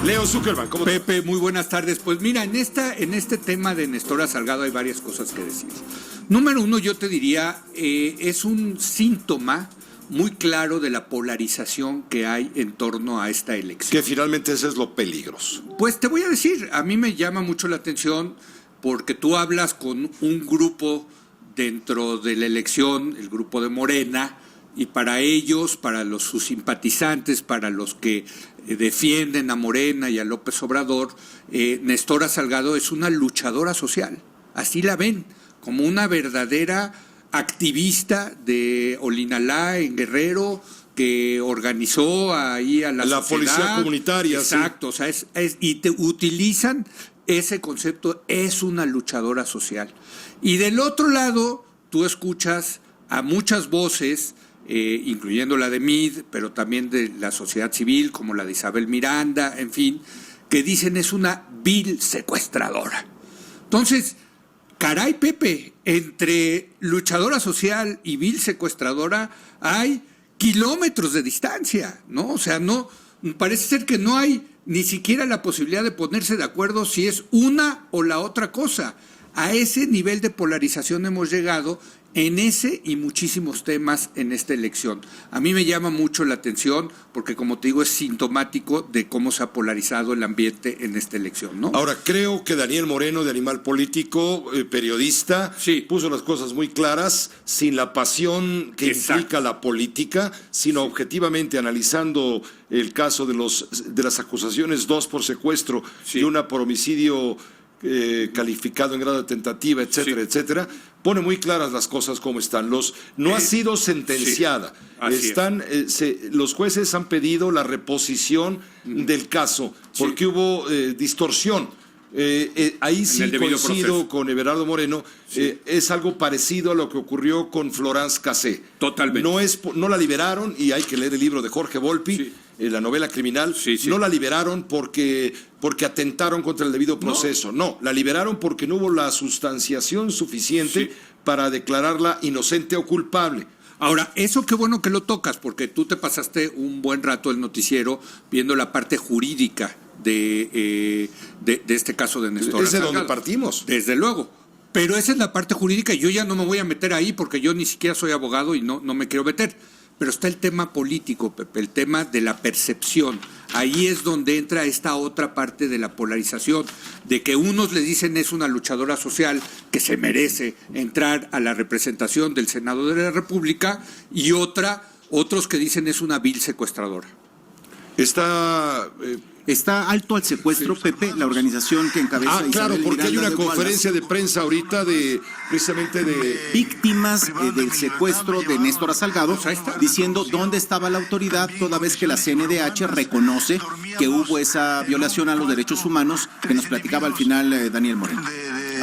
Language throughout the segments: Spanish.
Leo Zuckerman, ¿cómo te... Pepe, muy buenas tardes. Pues mira, en este tema de Nestora Salgado hay varias cosas que decir. Número uno, yo te diría, es un síntoma muy claro de la polarización que hay en torno a esta elección. Que finalmente ese es lo peligroso. Pues te voy a decir, a mí me llama mucho la atención porque tú hablas con un grupo dentro de la elección, el grupo de Morena, y para ellos, para sus simpatizantes, para los que defienden a Morena y a López Obrador, Nestora Salgado es una luchadora social. Así la ven, como una verdadera activista de Olinalá en Guerrero, que organizó ahí a la policía comunitaria. Exacto, sí. O sea, y te utilizan ese concepto, es una luchadora social. Y del otro lado, tú escuchas a muchas voces, incluyendo la de Meade, pero también de la sociedad civil, como la de Isabel Miranda, en fin, que dicen es una vil secuestradora. Entonces, caray, Pepe, entre luchadora social y vil secuestradora hay kilómetros de distancia, ¿no? O sea, no, parece ser que no hay ni siquiera la posibilidad de ponerse de acuerdo si es una o la otra cosa. A ese nivel de polarización hemos llegado en ese y muchísimos temas en esta elección. A mí me llama mucho la atención porque, como te digo, es sintomático de cómo se ha polarizado el ambiente en esta elección, ¿no? Ahora, creo que Daniel Moreno, de Animal Político, periodista, sí, puso las cosas muy claras, sin la pasión que implica la política, sino objetivamente analizando el caso de las acusaciones, 2 por secuestro y una por homicidio calificado en grado de tentativa, etcétera, etcétera, pone muy claras las cosas como están. No ha sido sentenciada. Los jueces han pedido la reposición del caso porque hubo distorsión. Ahí sí coincido con Everardo Moreno. Es algo parecido a lo que ocurrió con Florence Cassé. Totalmente. No la liberaron, y hay que leer el libro de Jorge Volpi, la novela criminal. No la liberaron porque atentaron contra el debido proceso. No, la liberaron porque no hubo la sustanciación suficiente para declararla inocente o culpable. Ahora, eso qué bueno que lo tocas, porque tú te pasaste un buen rato el noticiero viendo la parte jurídica de este caso de Nestora Salgado. Es de donde partimos. Desde luego. Pero esa es la parte jurídica y yo ya no me voy a meter ahí porque yo ni siquiera soy abogado y no me quiero meter. Pero está el tema político, Pepe, el tema de la percepción. Ahí es donde entra esta otra parte de la polarización, de que unos le dicen es una luchadora social que se merece entrar a la representación del Senado de la República y otros que dicen es una vil secuestradora. Está alto al secuestro, Pepe, la organización que encabeza claro, Isabel porque Miranda hay una conferencia de prensa ahorita precisamente de víctimas del secuestro de Nestora Salgado, diciendo dónde estaba la autoridad toda vez que la CNDH reconoce que hubo esa violación a los derechos humanos que nos platicaba al final Daniel Moreno.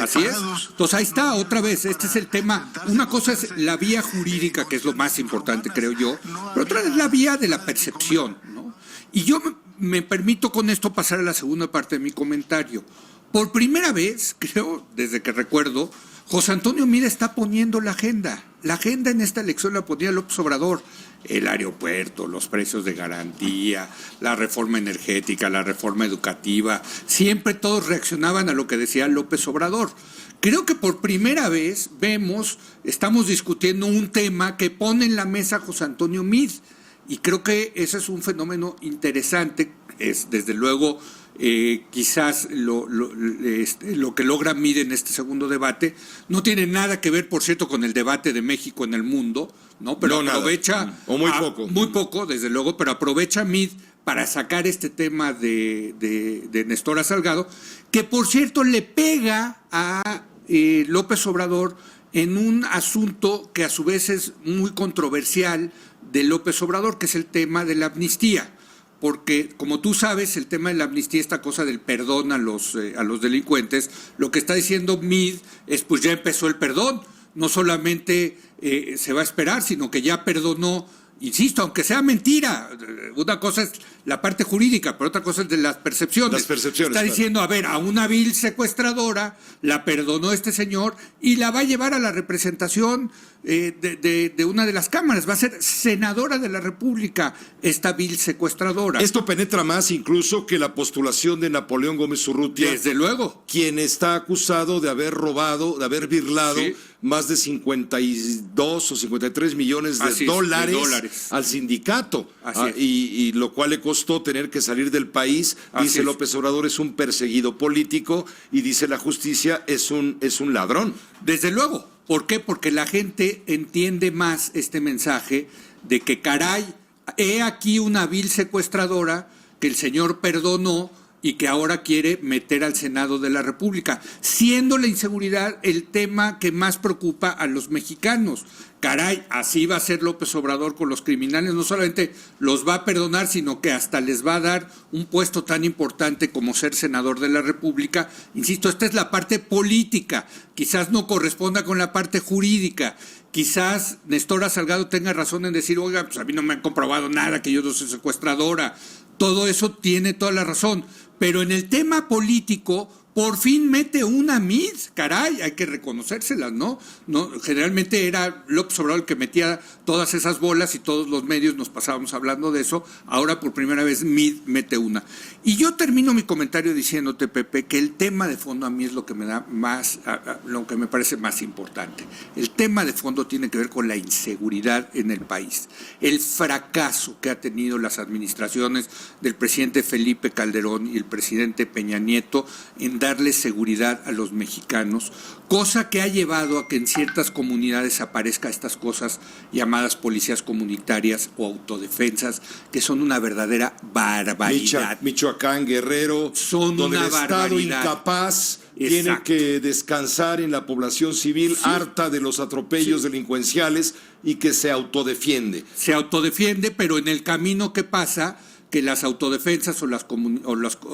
Así es. Entonces ahí está, otra vez, este es el tema. Una cosa es la vía jurídica, que es lo más importante, creo yo, pero otra es la vía de la percepción, ¿no? Y yo me permito con esto pasar a la segunda parte de mi comentario. Por primera vez, creo, desde que recuerdo, José Antonio Meade está poniendo la agenda. La agenda en esta elección la ponía López Obrador. El aeropuerto, los precios de garantía, la reforma energética, la reforma educativa. Siempre todos reaccionaban a lo que decía López Obrador. Creo que por primera vez estamos discutiendo un tema que pone en la mesa José Antonio Meade. Y creo que ese es un fenómeno interesante, es desde luego quizás lo que logra Meade en este segundo debate. No tiene nada que ver, por cierto, con el debate de México en el mundo, ¿no? Pero no, aprovecha, o muy poco. Muy poco, desde luego, pero aprovecha Meade para sacar este tema de Nestora Salgado, que por cierto le pega a López Obrador en un asunto que a su vez es muy controversial de López Obrador, que es el tema de la amnistía, porque como tú sabes, el tema de la amnistía, esta cosa del perdón a los delincuentes, lo que está diciendo Meade es pues ya empezó el perdón, no solamente se va a esperar, sino que ya perdonó, insisto, aunque sea mentira. Una cosa es la parte jurídica, pero otra cosa es de las percepciones. Las percepciones, Está claro. diciendo, a ver, a una vil secuestradora la perdonó este señor y la va a llevar a la representación de una de las cámaras. Va a ser senadora de la República esta vil secuestradora. Esto penetra más incluso que la postulación de Napoleón Gómez Urrutia, Desde luego. quien está acusado de haber robado, de haber birlado Sí. más de 52 o 53 millones de Así es, dólares, de dólares al sindicato. Así es. Y lo cual le costó tener que salir del país. Así Dice es. López Obrador es un perseguido político y dice la justicia es un ladrón. Desde luego. ¿Por qué? Porque la gente entiende más este mensaje de que, caray, he aquí una vil secuestradora que el señor perdonó y que ahora quiere meter al Senado de la República, siendo la inseguridad el tema que más preocupa a los mexicanos. Caray, así va a ser López Obrador con los criminales, no solamente los va a perdonar, sino que hasta les va a dar un puesto tan importante como ser senador de la República. Insisto, esta es la parte política, quizás no corresponda con la parte jurídica. Quizás Nestora Salgado tenga razón en decir, oiga, pues a mí no me han comprobado nada, que yo no soy secuestradora. Todo eso tiene toda la razón. Pero en el tema político, por fin mete una Miss, caray, hay que reconocérselas, ¿no? Generalmente era López Obrador el que metía todas esas bolas y todos los medios nos pasábamos hablando de eso. Ahora por primera vez Miss mete una. Y yo termino mi comentario diciéndote, Pepe, que el tema de fondo a mí es lo que me da más, lo que me parece más importante. El tema de fondo tiene que ver con la inseguridad en el país, el fracaso que ha tenido las administraciones del presidente Felipe Calderón y el presidente Peña Nieto en darle seguridad a los mexicanos, cosa que ha llevado a que en ciertas comunidades aparezcan estas cosas llamadas policías comunitarias o autodefensas, que son una verdadera barbaridad. Michoacán, Guerrero, Son donde una el Estado barbaridad. incapaz tiene Exacto. que descansar en la población civil, harta de los atropellos delincuenciales y que se autodefiende. Se autodefiende, pero en el camino que pasa, que las autodefensas o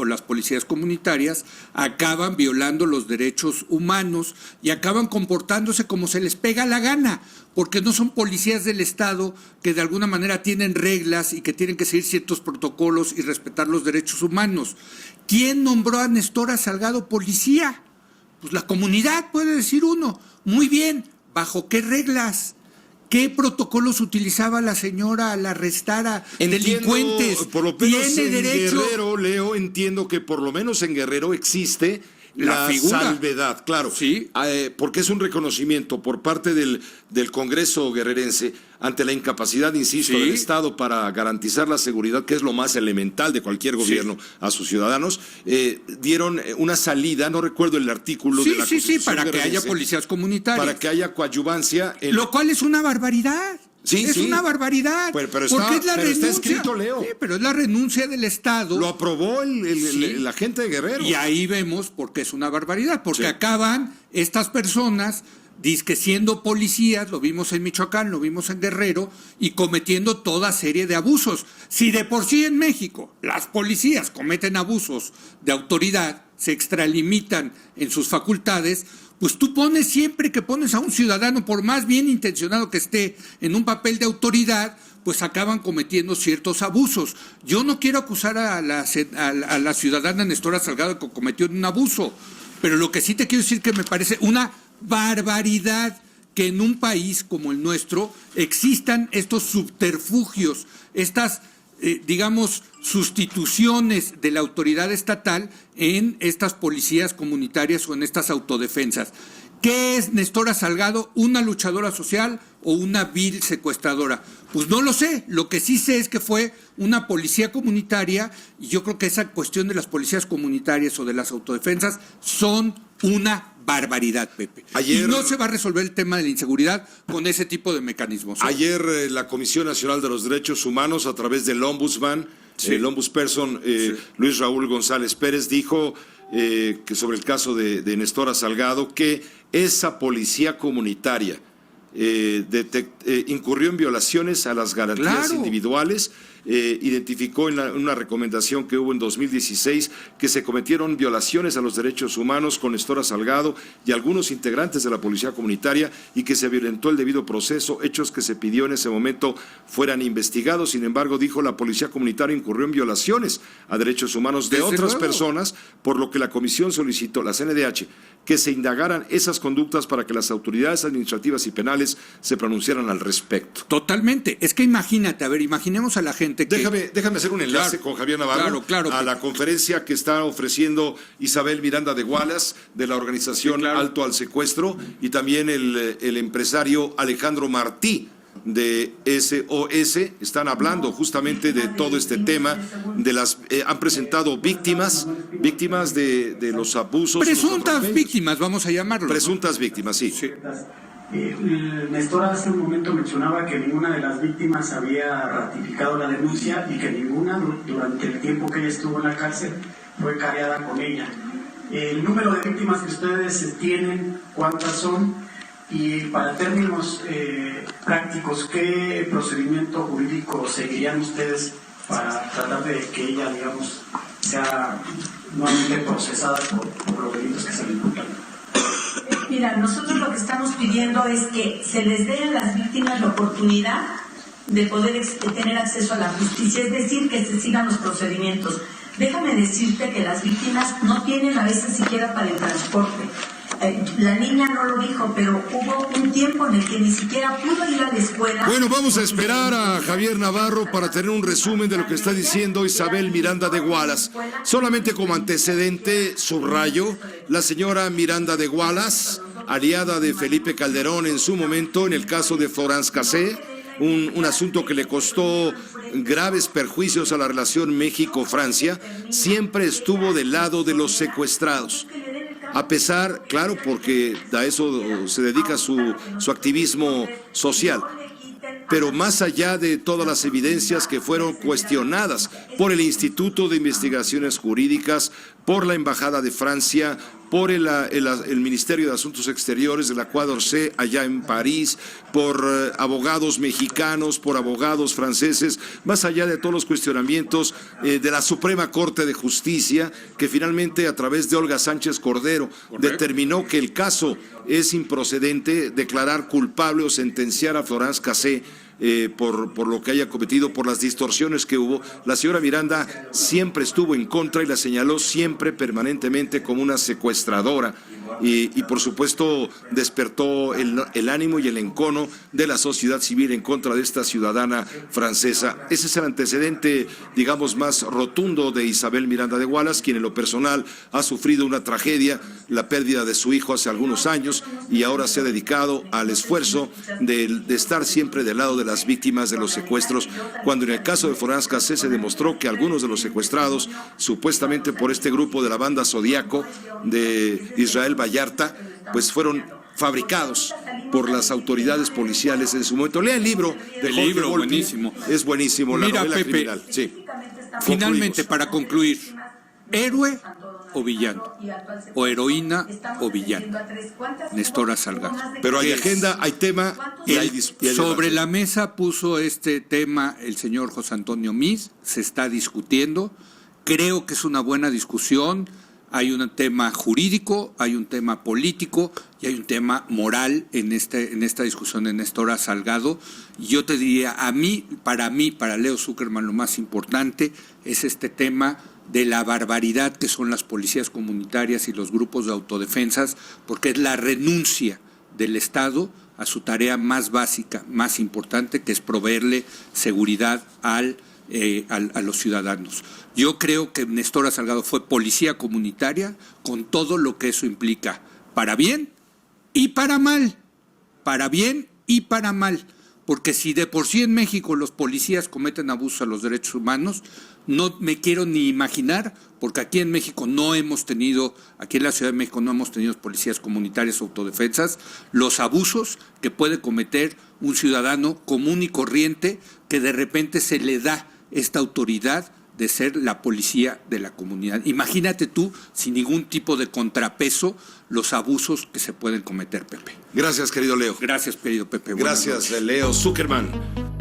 las policías comunitarias acaban violando los derechos humanos y acaban comportándose como se les pega la gana, porque no son policías del Estado que de alguna manera tienen reglas y que tienen que seguir ciertos protocolos y respetar los derechos humanos. ¿Quién nombró a Nestora Salgado policía? Pues la comunidad, puede decir uno. Muy bien, ¿bajo qué reglas? ¿Qué protocolos utilizaba la señora al arrestar a delincuentes? Por lo menos ¿Tiene en derecho? Guerrero, Leo, entiendo que por lo menos en Guerrero existe La la figura. salvedad, claro. Sí. Porque es un reconocimiento por parte del Congreso guerrerense ante la incapacidad, insisto, Sí. del Estado para garantizar la seguridad, que es lo más elemental de cualquier gobierno a sus ciudadanos. Dieron una salida, no recuerdo el artículo de la Constitución para que haya guerrerense, policías comunitarias. para que haya coadyuvancia en Lo cual es una barbaridad. Sí, es sí. una barbaridad. Pero está- porque es la pero está renuncia. escrito, Leo. Sí, pero es la renuncia del Estado. lo aprobó la gente de Guerrero. Y ahí vemos por qué es una barbaridad, porque Sí. acaban estas personas dizque siendo policías, lo vimos en Michoacán, lo vimos en Guerrero, y cometiendo toda serie de abusos. Si de por sí en México las policías cometen abusos de autoridad, se extralimitan en sus facultades, pues tú pones siempre que pones a un ciudadano, por más bien intencionado que esté, en un papel de autoridad, pues acaban cometiendo ciertos abusos. Yo no quiero acusar a la ciudadana Nestora Salgado que cometió un abuso, pero lo que sí te quiero decir que me parece una barbaridad que en un país como el nuestro existan estos subterfugios, estas digamos, sustituciones de la autoridad estatal en estas policías comunitarias o en estas autodefensas. ¿Qué es Nestora Salgado? ¿Una luchadora social o una vil secuestradora? Pues no lo sé. Lo que sí sé es que fue una policía comunitaria, y yo creo que esa cuestión de las policías comunitarias o de las autodefensas son una barbaridad, Pepe. Ayer, y no se va a resolver el tema de la inseguridad con ese tipo de mecanismos. Ayer la Comisión Nacional de los Derechos Humanos, a través del Ombudsman, Sí. el Ombudsperson Luis Raúl González Pérez, dijo que sobre el caso de Nestora Salgado, que esa policía comunitaria incurrió en violaciones a las garantías Claro. individuales identificó en una recomendación que hubo en 2016 que se cometieron violaciones a los derechos humanos con Nestora Salgado y algunos integrantes de la Policía Comunitaria y que se violentó el debido proceso, hechos que se pidió en ese momento fueran investigados. Sin embargo, dijo, la Policía Comunitaria incurrió en violaciones a derechos humanos de otras personas, por lo que la comisión solicitó, la CNDH, que se indagaran esas conductas para que las autoridades administrativas y penales se pronunciaran al respecto. Totalmente. Es que imagínate, a ver, imaginemos a la gente que... Déjame hacer un enlace con Javier Navarro a la conferencia que está ofreciendo Isabel Miranda de Wallace de la organización Alto al Secuestro y también el empresario Alejandro Martí de SOS. Están hablando justamente de todo este tema, de las han presentado víctimas de los abusos. Presuntas víctimas, vamos a llamarlo. Presuntas víctimas, sí. Nestor hace un momento mencionaba que ninguna de las víctimas había ratificado la denuncia y que ninguna durante el tiempo que ella estuvo en la cárcel fue careada con ella. El número de víctimas que ustedes tienen, ¿cuántas son? Y para términos prácticos, ¿qué procedimiento jurídico seguirían ustedes para tratar de que ella, digamos, sea nuevamente procesada por los delitos que se le imputan? Mira, nosotros lo que estamos pidiendo es que se les dé a las víctimas la oportunidad de poder tener acceso a la justicia, es decir, que se sigan los procedimientos. Déjame decirte que las víctimas no tienen a veces siquiera para el transporte. La niña no lo dijo, pero hubo un tiempo en el que ni siquiera pudo ir a la escuela. Bueno, vamos a esperar a Javier Navarro para tener un resumen de lo que está diciendo Isabel Miranda de Wallace. Solamente como antecedente, subrayo, la señora Miranda de Wallace, aliada de Felipe Calderón en su momento en el caso de Florence Cassé, un asunto que le costó graves perjuicios a la relación México-Francia, siempre estuvo del lado de los secuestrados. A pesar, claro, porque a eso se dedica su activismo social, pero más allá de todas las evidencias que fueron cuestionadas por el Instituto de Investigaciones Jurídicas, por la Embajada de Francia, por el Ministerio de Asuntos Exteriores de la Croix d'Orsay allá en París, por abogados mexicanos, por abogados franceses, más allá de todos los cuestionamientos de la Suprema Corte de Justicia, que finalmente a través de Olga Sánchez Cordero determinó que el caso es improcedente, declarar culpable o sentenciar a Florence Cassé por lo que haya cometido, por las distorsiones que hubo. La señora Miranda siempre estuvo en contra y la señaló siempre permanentemente como una secuestradora y por supuesto despertó el ánimo y el encono de la sociedad civil en contra de esta ciudadana francesa. Ese es el antecedente, digamos, más rotundo de Isabel Miranda de Wallace, quien en lo personal ha sufrido una tragedia, la pérdida de su hijo hace algunos años y ahora se ha dedicado al esfuerzo de estar siempre del lado de las víctimas de los secuestros, cuando en el caso de Florence Cassé se demostró que algunos de los secuestrados, supuestamente por este grupo de la banda Zodíaco de Israel Vallarta, pues fueron fabricados por las autoridades policiales en su momento. Lea el libro de Jorge Volpi. Buenísimo. Es buenísimo, la novela Pepe, criminal. Sí. Finalmente, para concluir, ¿héroe o villano? ¿O heroína o villano? Nestora Salgado. Pero hay agenda, hay tema y hay sobre la mesa puso este tema el señor José Antonio Mis, se está discutiendo. Creo que es una buena discusión. Hay un tema jurídico, hay un tema político y hay un tema moral en esta discusión de Nestora Salgado. Yo te diría, para Leo Zuckerman, lo más importante es este tema de la barbaridad que son las policías comunitarias y los grupos de autodefensas, porque es la renuncia del Estado a su tarea más básica, más importante, que es proveerle seguridad a los ciudadanos. Yo creo que Nestora Salgado fue policía comunitaria con todo lo que eso implica, para bien y para mal, para bien y para mal, porque si de por sí en México los policías cometen abusos a los derechos humanos, no me quiero ni imaginar, porque aquí en México aquí en la Ciudad de México no hemos tenido policías comunitarias o autodefensas, los abusos que puede cometer un ciudadano común y corriente que de repente se le da esta autoridad de ser la policía de la comunidad. Imagínate tú, sin ningún tipo de contrapeso, los abusos que se pueden cometer, Pepe. Gracias, querido Leo. Gracias, querido Pepe. Gracias, Leo Zuckerman.